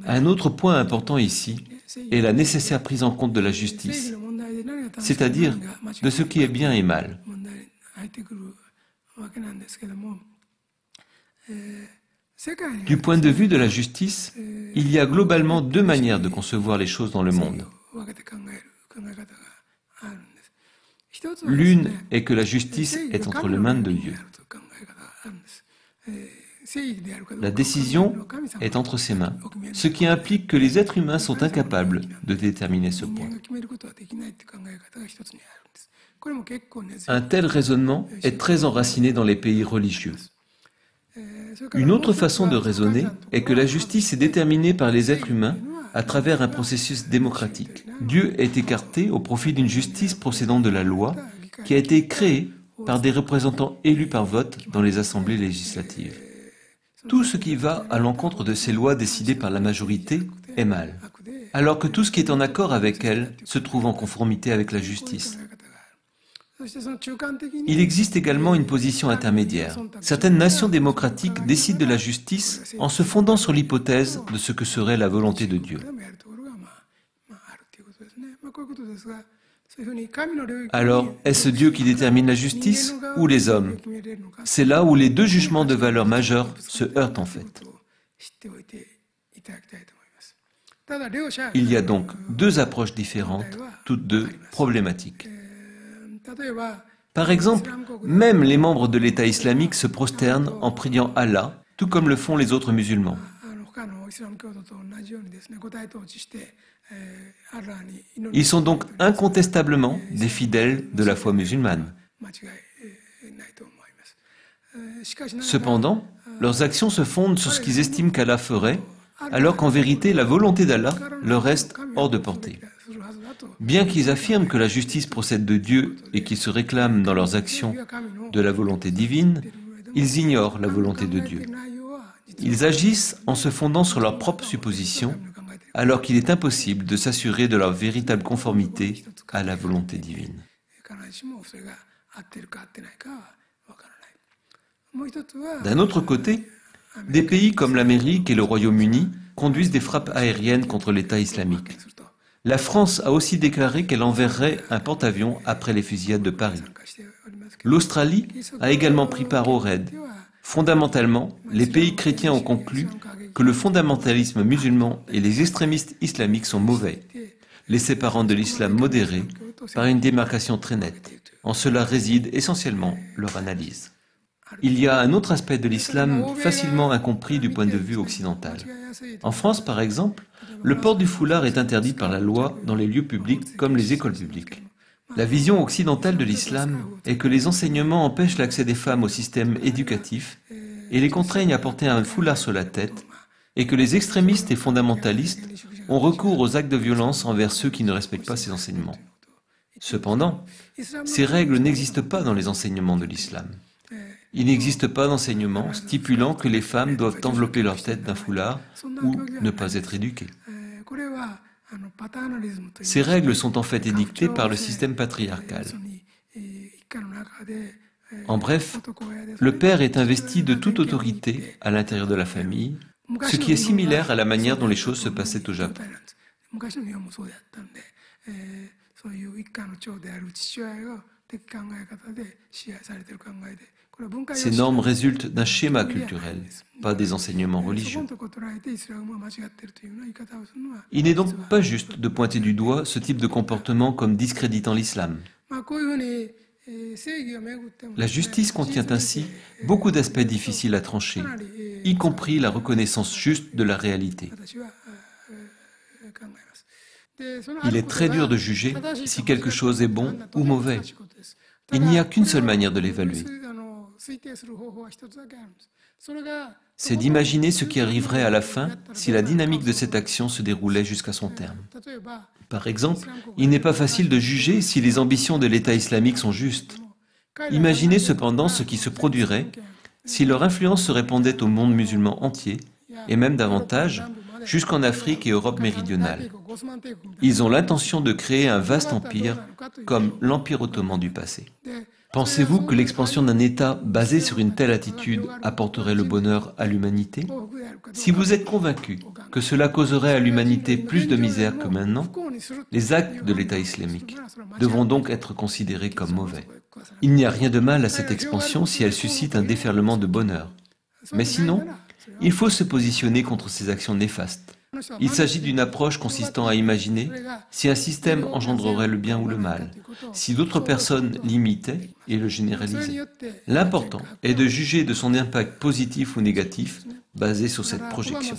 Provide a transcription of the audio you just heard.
Un autre point important ici est la nécessaire prise en compte de la justice, c'est-à-dire de ce qui est bien et mal. Du point de vue de la justice, il y a globalement deux manières de concevoir les choses dans le monde. L'une est que la justice est entre les mains de Dieu. La décision est entre ses mains, ce qui implique que les êtres humains sont incapables de déterminer ce point. Un tel raisonnement est très enraciné dans les pays religieux. Une autre façon de raisonner est que la justice est déterminée par les êtres humains à travers un processus démocratique. Dieu est écarté au profit d'une justice procédant de la loi qui a été créée par des représentants élus par vote dans les assemblées législatives. Tout ce qui va à l'encontre de ces lois décidées par la majorité est mal, alors que tout ce qui est en accord avec elles se trouve en conformité avec la justice. Il existe également une position intermédiaire. Certaines nations démocratiques décident de la justice en se fondant sur l'hypothèse de ce que serait la volonté de Dieu. Alors, est-ce Dieu qui détermine la justice ou les hommes? C'est là où les deux jugements de valeur majeure se heurtent en fait. Il y a donc deux approches différentes, toutes deux problématiques. Par exemple, même les membres de l'État islamique se prosternent en priant Allah, tout comme le font les autres musulmans. Ils sont donc incontestablement des fidèles de la foi musulmane. Cependant, leurs actions se fondent sur ce qu'ils estiment qu'Allah ferait, alors qu'en vérité, la volonté d'Allah leur reste hors de portée. Bien qu'ils affirment que la justice procède de Dieu et qu'ils se réclament dans leurs actions de la volonté divine, ils ignorent la volonté de Dieu. Ils agissent en se fondant sur leurs propres suppositions, alors qu'il est impossible de s'assurer de leur véritable conformité à la volonté divine. D'un autre côté, des pays comme l'Amérique et le Royaume-Uni conduisent des frappes aériennes contre l'État islamique. La France a aussi déclaré qu'elle enverrait un porte-avions après les fusillades de Paris. L'Australie a également pris part au raid. Fondamentalement, les pays chrétiens ont conclu que le fondamentalisme musulman et les extrémistes islamiques sont mauvais, les séparant de l'islam modéré par une démarcation très nette. En cela réside essentiellement leur analyse. Il y a un autre aspect de l'islam facilement incompris du point de vue occidental. En France, par exemple, le port du foulard est interdit par la loi dans les lieux publics comme les écoles publiques. La vision occidentale de l'islam est que les enseignements empêchent l'accès des femmes au système éducatif et les contraignent à porter un foulard sur la tête, et que les extrémistes et fondamentalistes ont recours aux actes de violence envers ceux qui ne respectent pas ces enseignements. Cependant, ces règles n'existent pas dans les enseignements de l'islam. Il n'existe pas d'enseignement stipulant que les femmes doivent envelopper leur tête d'un foulard ou ne pas être éduquées. Ces règles sont en fait édictées par le système patriarcal. En bref, le père est investi de toute autorité à l'intérieur de la famille, ce qui est similaire à la manière dont les choses se passaient au Japon. Ces normes résultent d'un schéma culturel, pas des enseignements religieux. Il n'est donc pas juste de pointer du doigt ce type de comportement comme discréditant l'islam. La justice contient ainsi beaucoup d'aspects difficiles à trancher, y compris la reconnaissance juste de la réalité. Il est très dur de juger si quelque chose est bon ou mauvais. Il n'y a qu'une seule manière de l'évaluer. C'est d'imaginer ce qui arriverait à la fin si la dynamique de cette action se déroulait jusqu'à son terme. Par exemple, il n'est pas facile de juger si les ambitions de l'État islamique sont justes. Imaginez cependant ce qui se produirait si leur influence se répandait au monde musulman entier, et même davantage, jusqu'en Afrique et Europe méridionale. Ils ont l'intention de créer un vaste empire, comme l'Empire ottoman du passé. Pensez-vous que l'expansion d'un État basé sur une telle attitude apporterait le bonheur à l'humanité? Si vous êtes convaincu que cela causerait à l'humanité plus de misère que maintenant, les actes de l'État islamique devront donc être considérés comme mauvais. Il n'y a rien de mal à cette expansion si elle suscite un déferlement de bonheur. Mais sinon, il faut se positionner contre ces actions néfastes. Il s'agit d'une approche consistant à imaginer si un système engendrerait le bien ou le mal, si d'autres personnes l'imitaient et le généralisaient. L'important est de juger de son impact positif ou négatif basé sur cette projection.